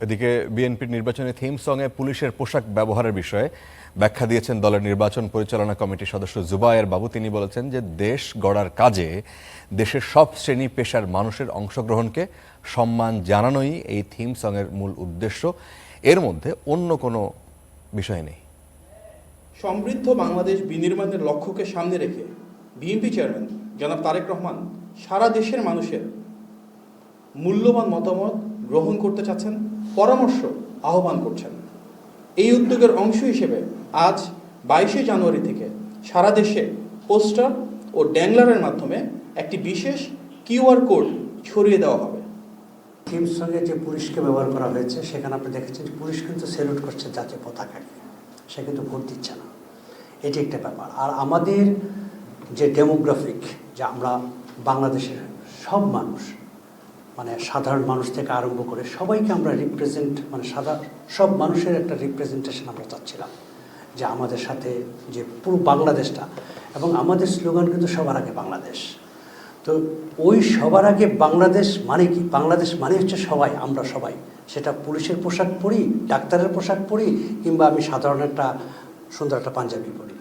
এদিকে বিএনপির নির্বাচনী থিম সংয়ে পুলিশের পোশাক ব্যবহারের বিষয়ে ব্যাখ্যা দিয়েছেন দলের নির্বাচন পরিচালনা কমিটির সদস্য জুবায়ের বাবু। তিনি বলেছেন যে দেশ গড়ার কাজে দেশের সব শ্রেণী পেশার মানুষের অংশগ্রহণকে সম্মান জানানোই এই থিম সংয়ের মূল উদ্দেশ্য, এর মধ্যে অন্য কোনো বিষয় নেই। সমৃদ্ধ বাংলাদেশ বিনির্মাণের লক্ষ্যকে সামনে রেখে বিএনপি চেয়ারম্যান জনাব তারেক রহমান সারা দেশের মানুষের মূল্যবান মতামত গ্রহণ করতে চাচ্ছেন, পরামর্শ আহ্বান করছেন। এই উদ্যোগের অংশ হিসেবে আজ 22শে জানুয়ারি থেকে সারা দেশে পোস্টার ও ড্যাংলারের মাধ্যমে একটি বিশেষ কিউআর কোড ছড়িয়ে দেওয়া হবে। থিম সঙ্গে যে পুলিশকে ব্যবহার করা হয়েছে সেখানে আপনি দেখেছেন পুলিশ কিন্তু স্যালুট করছে জাতীয় পতাকাকে, সে কিন্তু ভোট দিচ্ছে না। এটি একটা ব্যাপার। আর আমাদের যে ডেমোগ্রাফিক, যে আমরা বাংলাদেশের সব মানুষ, মানে সাধারণ মানুষ থেকে আরম্ভ করে সবাইকে আমরা রিপ্রেজেন্ট, মানে সব মানুষের একটা রিপ্রেজেন্টেশন আমরা চাচ্ছিলাম, যে আমাদের সাথে যে পুরো বাংলাদেশটা, এবং আমাদের স্লোগান কিন্তু সবার আগে বাংলাদেশ। তো ওই সবার আগে বাংলাদেশ মানে কি? বাংলাদেশ মানে হচ্ছে সবাই, আমরা সবাই। সেটা পুলিশের পোশাক পরি, ডাক্তারের পোশাক পরি, কিংবা আমি সাধারণ একটা সুন্দর একটা পাঞ্জাবি পরি।